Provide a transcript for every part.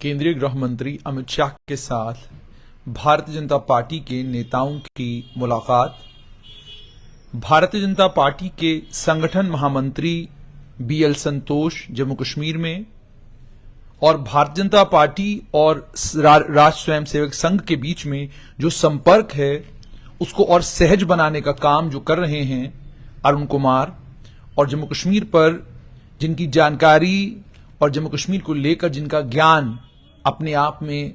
केंद्रीय गृह मंत्री अमित शाह के साथ भारतीय जनता पार्टी के नेताओं की मुलाकात। भारतीय जनता पार्टी के संगठन महामंत्री बीएल संतोष जम्मू कश्मीर में और भारतीय जनता पार्टी और राष्ट्र स्वयंसेवक संघ के बीच में जो संपर्क है उसको और सहज बनाने का काम जो कर रहे हैं अरुण कुमार, और जम्मू कश्मीर पर जिनकी जानकारी और जम्मू कश्मीर को लेकर जिनका ज्ञान अपने आप में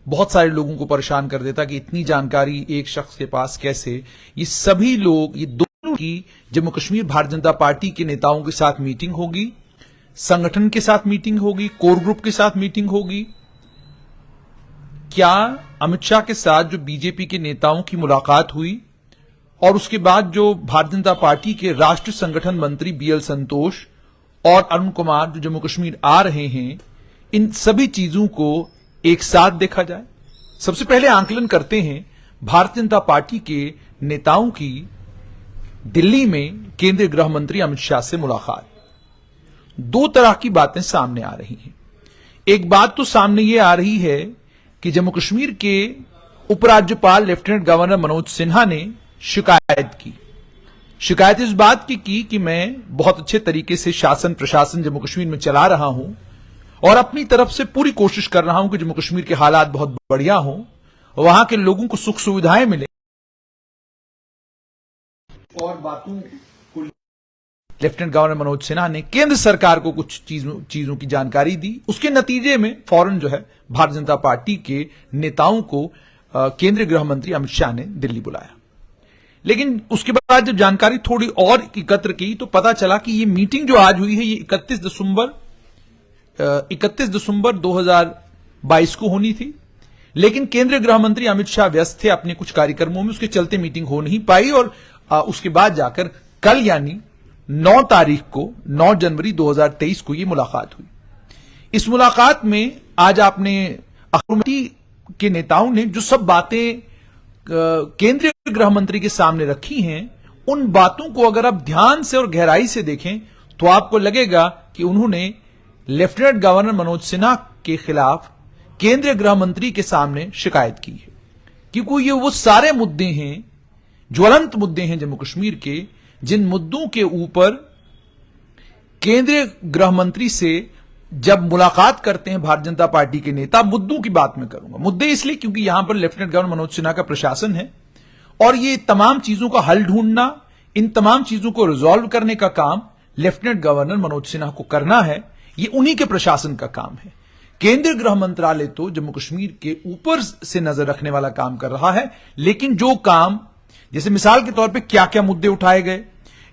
बहुत सारे लोगों को परेशान कर देता कि इतनी जानकारी एक शख्स के पास कैसे। ये सभी लोग, ये दोनों की जम्मू कश्मीर भारतीय जनता पार्टी के नेताओं के साथ मीटिंग होगी, संगठन के साथ मीटिंग होगी, कोर ग्रुप के साथ मीटिंग होगी। क्या अमित शाह के साथ जो बीजेपी के नेताओं की मुलाकात हुई और उसके बाद जो भारतीय जनता पार्टी के राष्ट्रीय संगठन मंत्री बीएल संतोष और अरुण कुमार जो जम्मू कश्मीर आ रहे हैं, इन सभी चीजों को एक साथ देखा जाए। सबसे पहले आंकलन करते हैं भारतीय जनता पार्टी के नेताओं की दिल्ली में केंद्रीय गृह मंत्री अमित शाह से मुलाकात। दो तरह की बातें सामने आ रही हैं। एक बात तो सामने यह आ रही है कि जम्मू कश्मीर के उपराज्यपाल लेफ्टिनेंट गवर्नर मनोज सिन्हा ने शिकायत की। शिकायत इस बात की कि मैं बहुत अच्छे तरीके से शासन प्रशासन जम्मू कश्मीर में चला रहा हूं और अपनी तरफ से पूरी कोशिश कर रहा हूं कि जम्मू कश्मीर के हालात बहुत बढ़िया हों, वहां के लोगों को सुख सुविधाएं मिले और बातों को लेफ्टिनेंट गवर्नर मनोज सिन्हा ने केंद्र सरकार को कुछ चीजों की जानकारी दी। उसके नतीजे में फौरन जो है भारतीय जनता पार्टी के नेताओं को केंद्रीय गृह मंत्री अमित शाह ने दिल्ली बुलाया। लेकिन उसके बाद जब जानकारी थोड़ी और एकत्र की तो पता चला कि ये मीटिंग जो आज हुई है ये 31 दिसंबर 2022 को होनी थी, लेकिन केंद्रीय गृह मंत्री अमित शाह व्यस्त थे अपने कुछ कार्यक्रमों में, उसके चलते मीटिंग हो नहीं पाई और उसके बाद जाकर कल यानी 9 जनवरी 2023 को ये मुलाकात हुई। इस मुलाकात में आज आपने अखबार के नेताओं ने जो सब बातें केंद्रीय गृह मंत्री के सामने रखी हैं, उन बातों को अगर आप ध्यान से और गहराई से देखें तो आपको लगेगा कि उन्होंने लेफ्टिनेंट गवर्नर मनोज सिन्हा के खिलाफ केंद्रीय गृह मंत्री के सामने शिकायत की है, क्योंकि ये वो सारे मुद्दे हैं, ज्वलंत मुद्दे हैं जम्मू कश्मीर के, जिन मुद्दों के ऊपर केंद्रीय गृह मंत्री से जब मुलाकात करते हैं भारतीय जनता पार्टी के नेता। मुद्दों की बात मैं करूंगा, मुद्दे इसलिए क्योंकि यहां पर लेफ्टिनेंट गवर्नर मनोज सिन्हा का प्रशासन है और ये तमाम चीजों का हल ढूंढना, इन तमाम चीजों को रिजॉल्व करने का काम लेफ्टिनेंट गवर्नर मनोज सिन्हा को करना है। ये उन्हीं के प्रशासन का काम है। केंद्रीय गृह मंत्रालय तो जम्मू कश्मीर के ऊपर से नजर रखने वाला काम कर रहा है, लेकिन जो काम, जैसे मिसाल के तौर पे क्या क्या मुद्दे उठाए गए,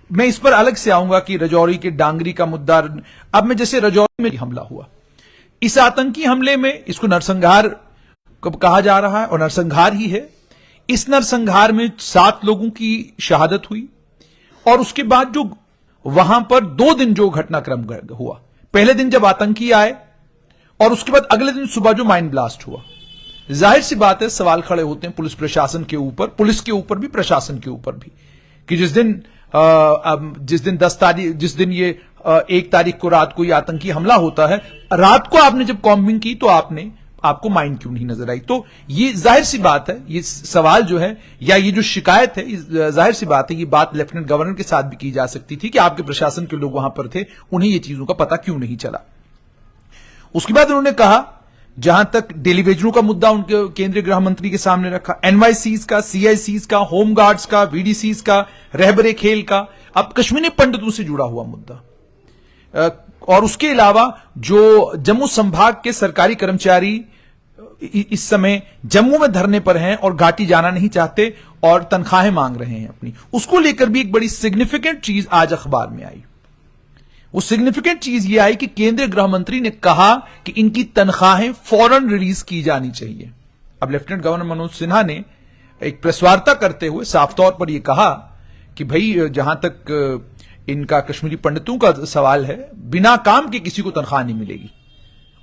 मैं इस पर अलग से आऊंगा कि राजौरी के डांगरी का मुद्दा। अब मैं जैसे राजौरी में हमला हुआ, इस आतंकी हमले में इसको नरसंहार कब कहा जा रहा है और नरसंहार ही है। इस नरसंहार में 7 लोगों की शहादत हुई और उसके बाद जो वहां पर 2 दिन जो घटनाक्रम हुआ, पहले दिन जब आतंकी आए और उसके बाद अगले दिन सुबह जो माइन ब्लास्ट हुआ, जाहिर सी बात है सवाल खड़े होते हैं पुलिस प्रशासन के ऊपर, पुलिस के ऊपर भी, प्रशासन के ऊपर भी, कि जिस दिन ये 1 तारीख को रात को ये आतंकी हमला होता है, रात को आपने जब कॉम्बिंग की तो आपको माइन क्यों नहीं नजर आई। तो ये जाहिर सी बात है, ये सवाल जो है या ये जो शिकायत है, जाहिर सी बात है, ये बात लेफ्टिनेंट गवर्नर के साथ भी की जा सकती थी कि आपके प्रशासन के लोग वहां पर थे, उन्हें ये चीजों का पता क्यों नहीं चला। उसके बाद उन्होंने कहा, जहां तक डेलीवेजरों का मुद्दा उनके केंद्रीय गृह मंत्री के सामने रखा, एनवाईसीज का, सीआईसीज का, होमगार्ड्स का, वीडीसीज का, रहबरे खेल का, अब कश्मीरी पंडितों से जुड़ा हुआ मुद्दा, और उसके अलावा जो जम्मू संभाग के सरकारी कर्मचारी इस समय जम्मू में धरने पर हैं और घाटी जाना नहीं चाहते और तनख्वाहें मांग रहे हैं अपनी, उसको लेकर भी एक बड़ी सिग्निफिकेंट चीज आज अखबार में आई। वो सिग्निफिकेंट चीज ये आई कि केंद्रीय गृह मंत्री ने कहा कि इनकी तनख्वाहें फौरन रिलीज की जानी चाहिए। अब लेफ्टिनेंट गवर्नर मनोज सिन्हा ने एक प्रेस वार्ता करते हुए साफ तौर पर यह कहा कि भाई जहां तक इनका कश्मीरी पंडितों का सवाल है, बिना काम के किसी को तनख्वाह नहीं मिलेगी।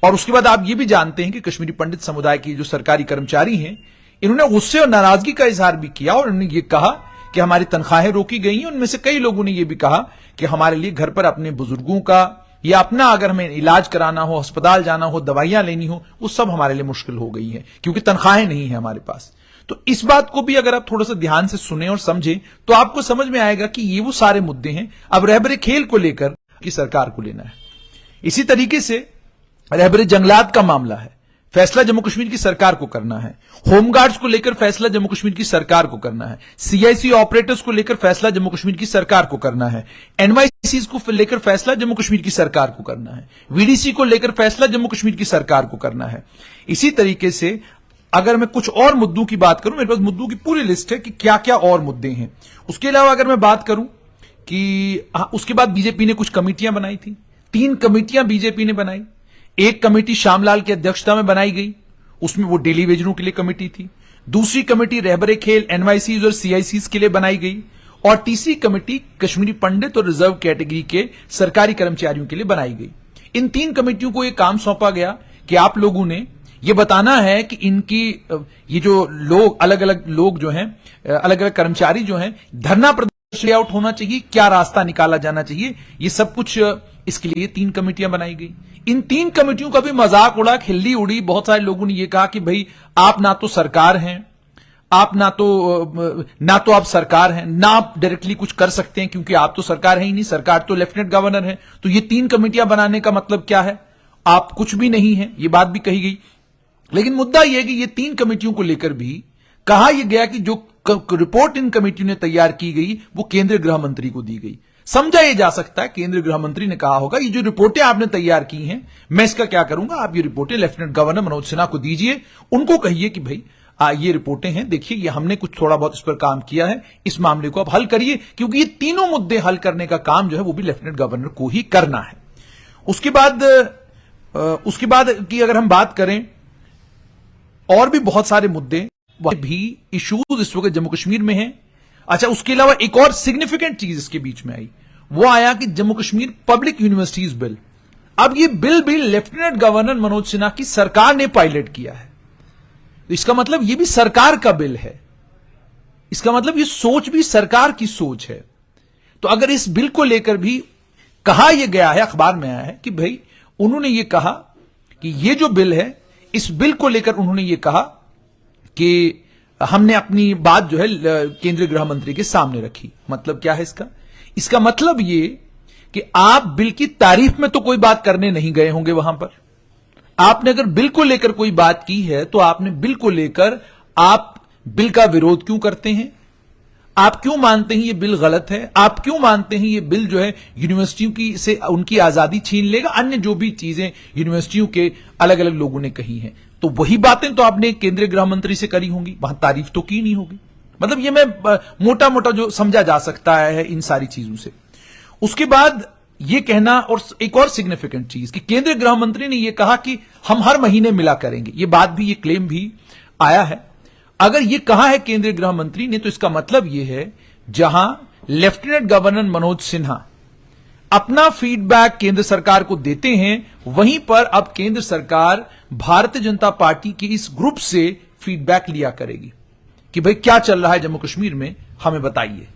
और उसके बाद आप ये भी जानते हैं कि कश्मीरी पंडित समुदाय के जो सरकारी कर्मचारी हैं, इन्होंने गुस्से और नाराजगी का इजहार भी किया और उन्होंने ये कहा कि हमारी तनख्वाहें रोकी गई हैं। उनमें से कई लोगों ने यह भी कहा कि हमारे लिए घर पर अपने बुजुर्गों का या अपना अगर हमें इलाज कराना हो, अस्पताल जाना हो, दवाइयां लेनी हो, वो सब हमारे लिए मुश्किल हो गई है क्योंकि तनख्वाहें नहीं है हमारे पास। तो इस बात को भी अगर आप थोड़ा सा ध्यान से सुने और समझें तो आपको समझ में आएगा कि ये वो सारे मुद्दे हैं। अब रहबरे खेल को लेकर की सरकार को लेना है। इसी तरीके से रहबरे जंगलात का मामला है, फैसला जम्मू कश्मीर की सरकार को करना है। होमगार्ड्स को लेकर फैसला जम्मू कश्मीर की सरकार को करना है। सीआईसी ऑपरेटर्स को लेकर फैसला जम्मू कश्मीर की सरकार को करना है। एनवाईसीज को लेकर फैसला जम्मू कश्मीर की सरकार को करना है। वीडीसी को लेकर फैसला जम्मू कश्मीर की सरकार को करना है। इसी तरीके से अगर मैं कुछ और मुद्दों की बात करूं, मेरे पास मुद्दों की पूरी लिस्ट है कि क्या क्या और मुद्दे हैं। उसके अलावा अगर मैं बात करूं कि उसके बाद बीजेपी ने कुछ कमेटियां बनाई थी, 3 कमेटियां बीजेपी ने बनाई। एक कमेटी श्यामलाल की अध्यक्षता में बनाई गई, उसमें वो डेली वेजरों के लिए कमेटी थी। दूसरी कमेटी रहबरे खेल, एनवाईसीज और सीआईसीज के लिए बनाई गई और तीसरी कमेटी कश्मीरी पंडित और रिजर्व कैटेगरी के सरकारी कर्मचारियों के लिए बनाई गई। इन 3 कमेटियों को यह काम सौंपा गया कि आप लोगों ने यह बताना है कि इनकी ये जो लोग अलग अलग लोग जो हैं, अलग अलग कर्मचारी जो हैं, धरना प्रदर्शन आउट होना चाहिए, क्या रास्ता निकाला जाना चाहिए, ये सब कुछ इसके लिए 3 कमेटियां बनाई गई। इन 3 कमेटियों का भी मजाक उड़ा, खिल्ली उड़ी। बहुत सारे लोगों ने यह कहा कि भाई आप ना तो सरकार हैं, आप ना तो आप सरकार हैं, ना आप डायरेक्टली कुछ कर सकते हैं क्योंकि आप तो सरकार है ही नहीं, सरकार तो लेफ्टिनेंट गवर्नर है। तो ये 3 कमेटियां बनाने का मतलब क्या है, आप कुछ भी नहीं है, ये बात भी कही गई। लेकिन मुद्दा यह है कि ये 3 कमेटियों को लेकर भी कहा यह गया कि जो रिपोर्ट इन कमेटियों ने तैयार की गई वो केंद्रीय गृह मंत्री को दी गई। समझा यह जा सकता है केंद्रीय गृह मंत्री ने कहा होगा ये जो रिपोर्टें आपने तैयार की हैं, मैं इसका क्या करूंगा, आप ये रिपोर्टें लेफ्टिनेंट गवर्नर मनोज सिन्हा को दीजिए, उनको कहिए कि भाई ये रिपोर्टें हैं, देखिए ये हमने कुछ थोड़ा बहुत इस पर काम किया है, इस मामले को आप हल करिए, क्योंकि ये तीनों मुद्दे हल करने का काम जो है वो भी लेफ्टिनेंट गवर्नर को ही करना है। उसके बाद की अगर हम बात करें, और भी बहुत सारे मुद्दे भी इश्यूज इस वक्त जम्मू कश्मीर में हैं। अच्छा, उसके अलावा एक और सिग्निफिकेंट चीज इसके बीच में आई, वो आया कि Jammu Kashmir public universities bill. अब ये बिल भी लेफ्टिनेंट गवर्नर मनोज सिन्हा की सरकार ने पायलट किया है। तो इसका मतलब ये भी सरकार का बिल है, इसका मतलब ये सोच भी सरकार की सोच है। तो अगर इस बिल को लेकर भी कहा यह गया है, अखबार में आया है कि भाई उन्होंने ये कहा कि ये जो बिल है, इस बिल को लेकर उन्होंने ये कहा कि हमने अपनी बात जो है केंद्रीय गृह मंत्री के सामने रखी। मतलब क्या है इसका मतलब ये कि आप बिल की तारीफ में तो कोई बात करने नहीं गए होंगे वहां पर। आपने अगर बिल को लेकर कोई बात की है तो आपने बिल को लेकर आप बिल का विरोध क्यों करते हैं, आप क्यों मानते हैं ये बिल गलत है, आप क्यों मानते हैं ये बिल जो है यूनिवर्सिटियों की से उनकी आजादी छीन लेगा, अन्य जो भी चीजें यूनिवर्सिटियों के अलग अलग लोगों ने कही हैं। तो वही बातें तो आपने केंद्रीय गृह मंत्री से करी होंगी, वहां तारीफ तो की नहीं होगी। मतलब ये मैं मोटा मोटा जो समझा जा सकता है इन सारी चीजों से। उसके बाद ये कहना, और एक और सिग्निफिकेंट चीज कि केंद्रीय गृह मंत्री ने यह कहा कि हम हर महीने मिला करेंगे। ये बात भी, ये क्लेम भी आया है। अगर ये कहा है केंद्रीय गृह मंत्री ने तो इसका मतलब यह है जहां लेफ्टिनेंट गवर्नर मनोज सिन्हा अपना फीडबैक केंद्र सरकार को देते हैं, वहीं पर अब केंद्र सरकार भारतीय जनता पार्टी के इस ग्रुप से फीडबैक लिया करेगी कि भाई क्या चल रहा है जम्मू कश्मीर में, हमें बताइए।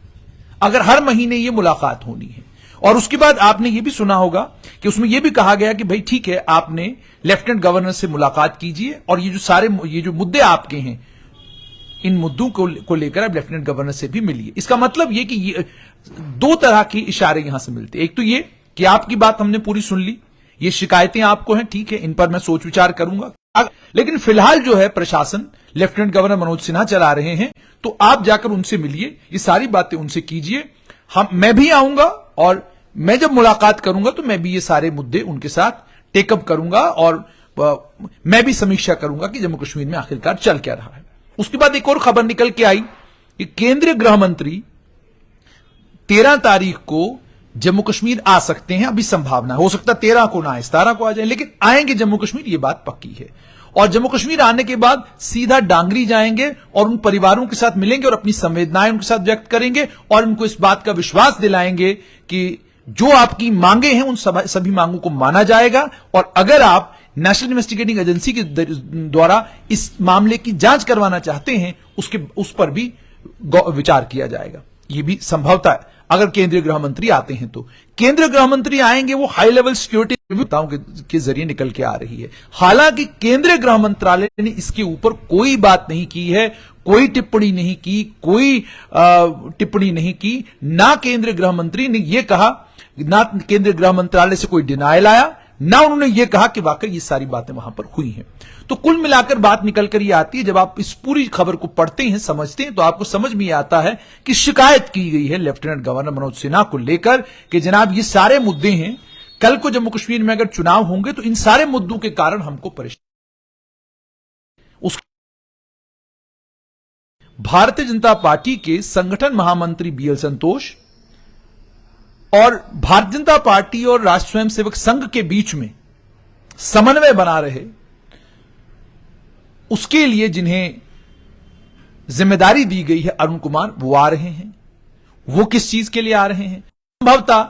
अगर हर महीने ये मुलाकात होनी है, और उसके बाद आपने ये भी सुना होगा कि उसमें यह भी कहा गया कि भाई ठीक है, आपने लेफ्टिनेंट गवर्नर से मुलाकात कीजिए और ये जो मुद्दे आपके हैं, इन मुद्दों को लेकर आप लेफ्टिनेंट गवर्नर से भी मिलिए। इसका मतलब यह कि ये 2 तरह के इशारे यहां से मिलते हैं। एक तो ये कि आपकी बात हमने पूरी सुन ली, ये शिकायतें आपको हैं, ठीक है, इन पर मैं सोच विचार करूंगा, लेकिन फिलहाल जो है प्रशासन लेफ्टिनेंट गवर्नर मनोज सिन्हा चला रहे हैं, तो आप जाकर उनसे मिलिए, ये सारी बातें उनसे कीजिए। मैं भी आऊंगा और मैं जब मुलाकात करूंगा तो मैं भी ये सारे मुद्दे उनके साथ टेकअप करूंगा और मैं भी समीक्षा करूंगा कि जम्मू कश्मीर में आखिरकार चल क्या रहा है। उसके बाद एक और खबर निकल के आई कि केंद्रीय गृह मंत्री 13 तारीख को जम्मू कश्मीर आ सकते हैं। अभी संभावना हो सकता है 13 को ना आए, 17 को आ जाए, लेकिन आएंगे जम्मू कश्मीर, ये बात पक्की है। और जम्मू कश्मीर आने के बाद सीधा डांगरी जाएंगे और उन परिवारों के साथ मिलेंगे और अपनी संवेदनाएं उनके साथ व्यक्त करेंगे और उनको इस बात का विश्वास दिलाएंगे कि जो आपकी मांगे हैं उन सभी मांगों को माना जाएगा, और अगर आप नेशनल इन्वेस्टिगेटिंग एजेंसी के द्वारा इस मामले की जांच करवाना चाहते हैं उस पर भी विचार किया जाएगा। यह भी संभवतः अगर केंद्रीय गृह मंत्री आते हैं तो केंद्रीय गृह मंत्री आएंगे, वो हाई लेवल सिक्योरिटी रिव्यू के जरिए निकल के आ रही है। हालांकि केंद्रीय गृह मंत्रालय ने इसके ऊपर कोई बात नहीं की है, कोई टिप्पणी नहीं की, कोई टिप्पणी नहीं की। ना केंद्रीय गृह मंत्री ने यह कहा, ना केंद्रीय गृह मंत्रालय से कोई डिनायल आया, ना उन्होंने यह कहा कि वाकई ये सारी बातें वहां पर हुई हैं। तो कुल मिलाकर बात निकलकर ये आती है, जब आप इस पूरी खबर को पढ़ते हैं, समझते हैं, तो आपको समझ में आता है कि शिकायत की गई है लेफ्टिनेंट गवर्नर मनोज सिन्हा को लेकर कि जनाब ये सारे मुद्दे हैं, कल को जम्मू कश्मीर में अगर चुनाव होंगे तो इन सारे मुद्दों के कारण हमको परेशान। भारतीय जनता पार्टी के संगठन महामंत्री बीएल संतोष और भारतीय जनता पार्टी और राष्ट्र स्वयंसेवक संघ के बीच में समन्वय बना रहे, उसके लिए जिन्हें जिम्मेदारी दी गई है अरुण कुमार, वो आ रहे हैं। वो किस चीज के लिए आ रहे हैं? संभवतः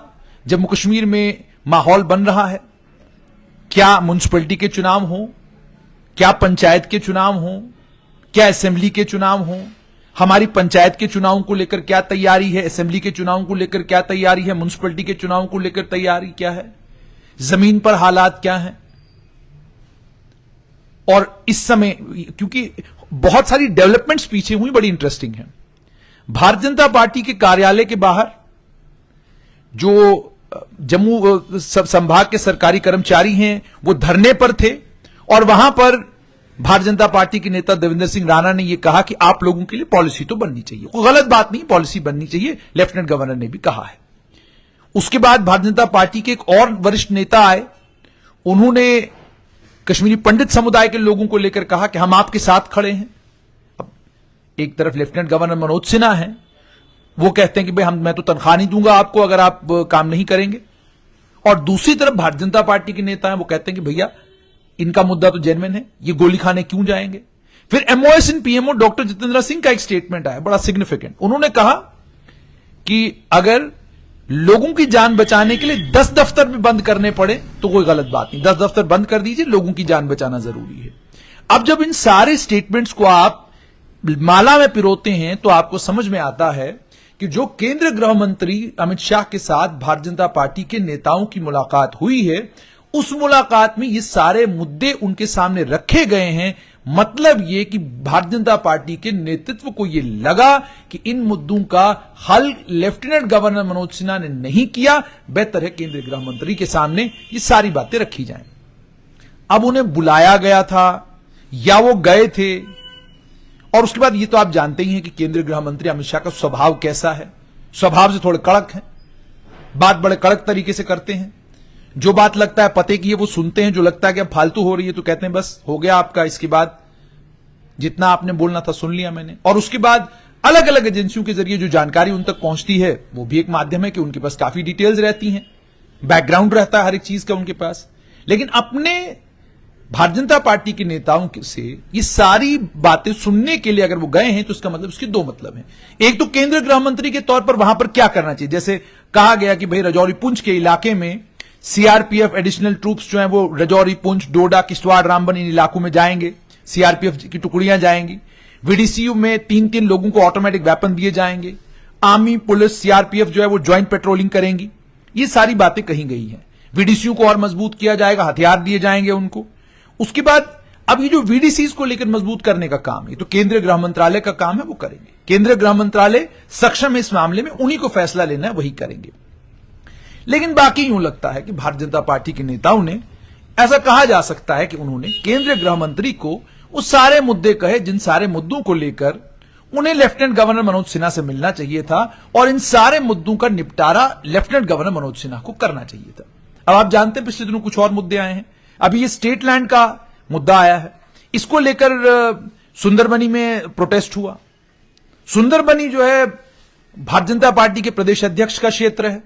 जम्मू कश्मीर में माहौल बन रहा है, क्या म्युनिसिपैलिटी के चुनाव हो, क्या पंचायत के चुनाव हो, क्या असेंबली के चुनाव हो, हमारी पंचायत के चुनावों को लेकर क्या तैयारी है, असेंबली के चुनावों को लेकर क्या तैयारी है, म्युनिसिपैलिटी के चुनावों को लेकर तैयारी क्या है, जमीन पर हालात क्या है। और इस समय क्योंकि बहुत सारी डेवलपमेंट्स पीछे हुई, बड़ी इंटरेस्टिंग है। भारतीय जनता पार्टी के कार्यालय के बाहर जो जम्मू संभाग के सरकारी कर्मचारी हैं वो धरने पर थे, और वहां पर भारतीय जनता पार्टी के नेता देवेंद्र सिंह राणा ने यह कहा कि आप लोगों के लिए पॉलिसी तो बननी चाहिए, कोई गलत बात नहीं, पॉलिसी बननी चाहिए, लेफ्टिनेंट गवर्नर ने भी कहा है। उसके बाद भारतीय जनता पार्टी के एक और वरिष्ठ नेता आए, उन्होंने कश्मीरी पंडित समुदाय के लोगों को लेकर कहा कि हम आपके साथ खड़े हैं। अब एक तरफ लेफ्टिनेंट गवर्नर मनोज सिन्हा हैं, वो कहते हैं कि भाई मैं तो तनख्वाह नहीं दूंगा आपको अगर आप काम नहीं करेंगे, और दूसरी तरफ भारतीय जनता पार्टी के नेता हैं, वो कहते हैं कि भैया इनका मुद्दा तो जेन्युइन है, ये गोली खाने क्यों जाएंगे। फिर एमओएस इन पीएमओ डॉक्टर जितेंद्र सिंह का एक स्टेटमेंट आया, बड़ा सिग्निफिकेंट। उन्होंने कहा कि अगर लोगों की जान बचाने के लिए 10 दफ्तर भी बंद करने पड़े तो कोई गलत बात नहीं, 10 दफ्तर बंद कर दीजिए, लोगों की जान बचाना जरूरी है। अब जब इन सारे स्टेटमेंट्स को आप माला में पिरोते हैं तो आपको समझ में आता है कि जो केंद्रीय गृह मंत्री अमित शाह के साथ भारतीय जनता पार्टी के नेताओं की मुलाकात हुई है, उस मुलाकात में ये सारे मुद्दे उनके सामने रखे गए हैं। मतलब ये कि भारतीय जनता पार्टी के नेतृत्व को ये लगा कि इन मुद्दों का हल लेफ्टिनेंट गवर्नर मनोज सिन्हा ने नहीं किया, बेहतर है केंद्रीय गृह मंत्री के सामने ये सारी बातें रखी जाएं। अब उन्हें बुलाया गया था या वो गए थे, और उसके बाद ये तो आप जानते ही हैं कि केंद्रीय गृह मंत्री अमित शाह का स्वभाव कैसा है, स्वभाव से थोड़े कड़क हैं, बात बड़े कड़क तरीके से करते हैं। जो बात लगता है पते की है वो सुनते हैं, जो लगता है कि अब फालतू हो रही है तो कहते हैं बस हो गया आपका, इसके बाद जितना आपने बोलना था सुन लिया मैंने। और उसके बाद अलग अलग एजेंसियों के जरिए जो जानकारी उन तक पहुंचती है वो भी एक माध्यम है कि उनके पास काफी डिटेल्स रहती हैं, बैकग्राउंड रहता है हर एक चीज का उनके पास। लेकिन अपने भारतीय जनता पार्टी के नेताओं से ये सारी बातें सुनने के लिए अगर वो गए हैं तो इसका मतलब, उसके दो मतलब हैं। एक तो केंद्रीय गृह मंत्री के तौर पर वहां पर क्या करना चाहिए, जैसे कहा गया कि भाई रजौरी पुंछ के इलाके में सीआरपीएफ एडिशनल ट्रूप्स जो हैं वो रजौरी, पुंछ, डोडा, किश्तवाड़, रामबन इन इलाकों में जाएंगे, सीआरपीएफ की टुकड़ियां जाएंगी। वीडीसीयू में 3-3 लोगों को ऑटोमेटिक वेपन दिए जाएंगे। आर्मी, पुलिस, सीआरपीएफ जो है वो ज्वाइंट पेट्रोलिंग करेंगी। ये सारी बातें कही गई हैं। वीडीसीयू को और मजबूत किया जाएगा, हथियार दिए जाएंगे उनको। उसके बाद अब ये जो वीडीसीज को लेकर मजबूत करने का काम है तो केंद्रीय गृह मंत्रालय का काम है, वो करेंगे। केंद्रीय गृह मंत्रालय सक्षम है इस मामले में, उन्हीं को फैसला लेना है, वही करेंगे। लेकिन बाकी यूं लगता है कि भारतीय जनता पार्टी के नेताओं ने, ऐसा कहा जा सकता है कि उन्होंने केंद्रीय गृह मंत्री को वो सारे मुद्दे कहे जिन सारे मुद्दों को लेकर उन्हें लेफ्टिनेंट गवर्नर मनोज सिन्हा से मिलना चाहिए था, और इन सारे मुद्दों का निपटारा लेफ्टिनेंट गवर्नर मनोज सिन्हा को करना चाहिए था। अब आप जानते हैं पिछले दिनों कुछ और मुद्दे आए हैं। अभी ये स्टेट लैंड का मुद्दा आया है, इसको लेकर सुंदरबनी में प्रोटेस्ट हुआ। सुंदरबनी जो है भारतीय जनता पार्टी के प्रदेश अध्यक्ष का क्षेत्र है।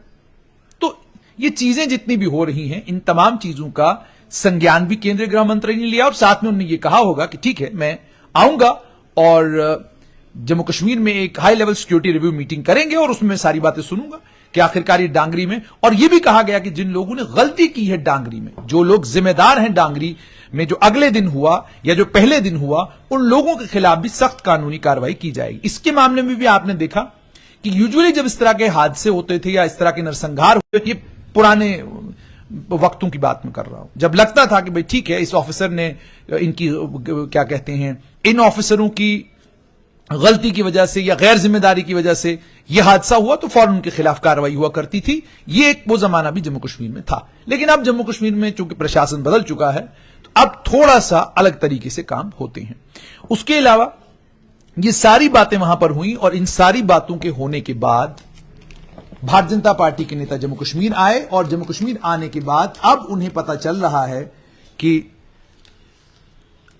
तो ये चीजें जितनी भी हो रही हैं, इन तमाम चीजों का संज्ञान भी केंद्रीय गृह मंत्री ने लिया, और साथ में उन्होंने ये कहा होगा कि ठीक है मैं आऊंगा और जम्मू कश्मीर में एक high level security review meeting करेंगे और उसमें सारी बातें सुनूंगा कि आखिरकार ये डांगरी में। और ये भी कहा गया कि जिन लोगों ने गलती की है डांगरी में, जो लोग जिम्मेदार हैं डांगरी में जो अगले दिन हुआ या जो पहले दिन हुआ, उन लोगों के खिलाफ भी सख्त कानूनी कार्रवाई की जाएगी। इसके मामले में भी आपने देखा कि यूजुअली जब इस तरह के हादसे होते थे या इस तरह के नरसंहार हुए, ये पुराने वक्तों की बात मैं कर रहा हूं, जब लगता था कि भाई ठीक है, इस ऑफिसर ने इनकी क्या कहते हैं, इन ऑफिसरों की गलती की वजह से या गैर जिम्मेदारी की वजह से यह हादसा हुआ, तो फौरन उनके खिलाफ कार्रवाई हुआ करती थी। ये एक वो जमाना भी जम्मू कश्मीर में था। लेकिन अब जम्मू कश्मीर में चूंकि प्रशासन बदल चुका है, तो अब थोड़ा सा अलग तरीके से काम होते हैं। उसके अलावा ये सारी बातें वहां पर हुई और इन सारी बातों के होने के बाद भारतीय जनता पार्टी के नेता जम्मू कश्मीर आए और जम्मू कश्मीर आने के बाद अब उन्हें पता चल रहा है कि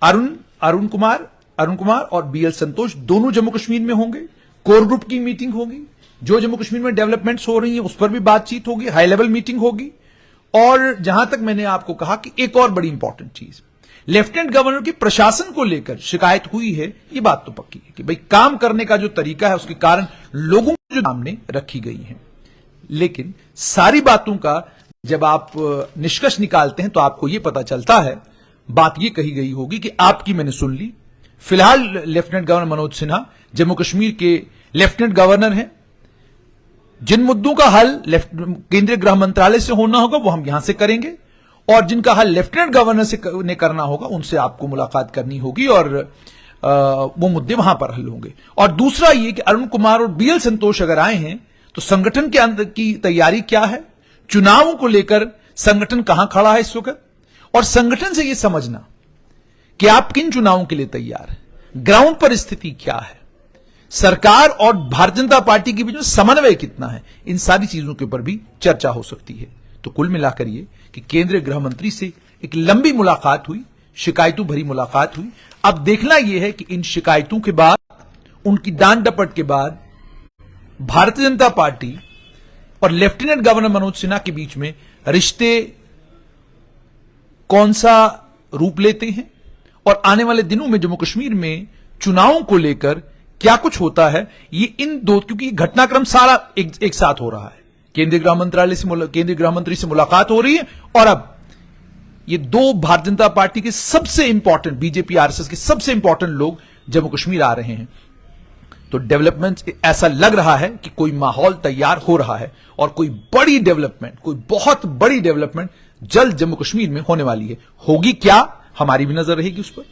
अरुण कुमार और बीएल संतोष दोनों जम्मू कश्मीर में होंगे। कोर ग्रुप की मीटिंग होगी, जो जम्मू कश्मीर में डेवलपमेंट्स हो रही हैं उस पर भी बातचीत होगी, हाई लेवल मीटिंग होगी। और जहां तक मैंने आपको कहा कि एक और बड़ी इंपॉर्टेंट चीज, लेफ्टिनेंट गवर्नर की प्रशासन को लेकर शिकायत हुई है, ये बात तो पक्की है कि भाई काम करने का जो तरीका है उसके कारण लोगों को जो सामने रखी गई है। लेकिन सारी बातों का जब आप निष्कर्ष निकालते हैं तो आपको यह पता चलता है, बात यह कही गई होगी कि आपकी मैंने सुन ली। फिलहाल लेफ्टिनेंट गवर्नर मनोज सिन्हा जम्मू कश्मीर के लेफ्टिनेंट गवर्नर हैं। जिन मुद्दों का हल केंद्रीय गृह मंत्रालय से होना होगा वो हम यहां से करेंगे, और जिनका हल लेफ्टिनेंट गवर्नर से ने करना होगा उनसे आपको मुलाकात करनी होगी और वो मुद्दे वहां पर हल होंगे। और दूसरा ये कि अरुण कुमार और बीएल संतोष अगर आए हैं तो संगठन के अंदर की तैयारी क्या है, चुनावों को लेकर संगठन कहां खड़ा है इस वक्त, और संगठन से यह समझना कि आप किन चुनावों के लिए तैयार हैं, ग्राउंड पर स्थिति क्या है, सरकार और भारतीय जनता पार्टी के बीच में समन्वय कितना है, इन सारी चीजों के ऊपर भी चर्चा हो सकती है। तो कुल मिलाकर ये कि केंद्रीय गृह मंत्री से एक लंबी मुलाकात हुई, शिकायतों भरी मुलाकात हुई। अब देखना यह है कि इन शिकायतों के बाद, उनकी डांट डपट के बाद भारतीय जनता पार्टी और लेफ्टिनेंट गवर्नर मनोज सिन्हा के बीच में रिश्ते कौन सा रूप लेते हैं, और आने वाले दिनों में जम्मू कश्मीर में चुनावों को लेकर क्या कुछ होता है, ये इन दो, क्योंकि घटनाक्रम सारा एक साथ हो रहा है। केंद्रीय गृह मंत्री से मुलाकात हो रही है और अब ये दो भारतीय जनता पार्टी के सबसे इंपॉर्टेंट, बीजेपी आरएसएस के सबसे इंपॉर्टेंट लोग जम्मू कश्मीर आ रहे हैं। तो डेवलपमेंट ऐसा लग रहा है कि कोई माहौल तैयार हो रहा है और कोई बड़ी डेवलपमेंट, कोई बहुत बड़ी डेवलपमेंट जल्द जम्मू कश्मीर में होने वाली है। होगी क्या, हमारी भी नजर रहेगी उस पर।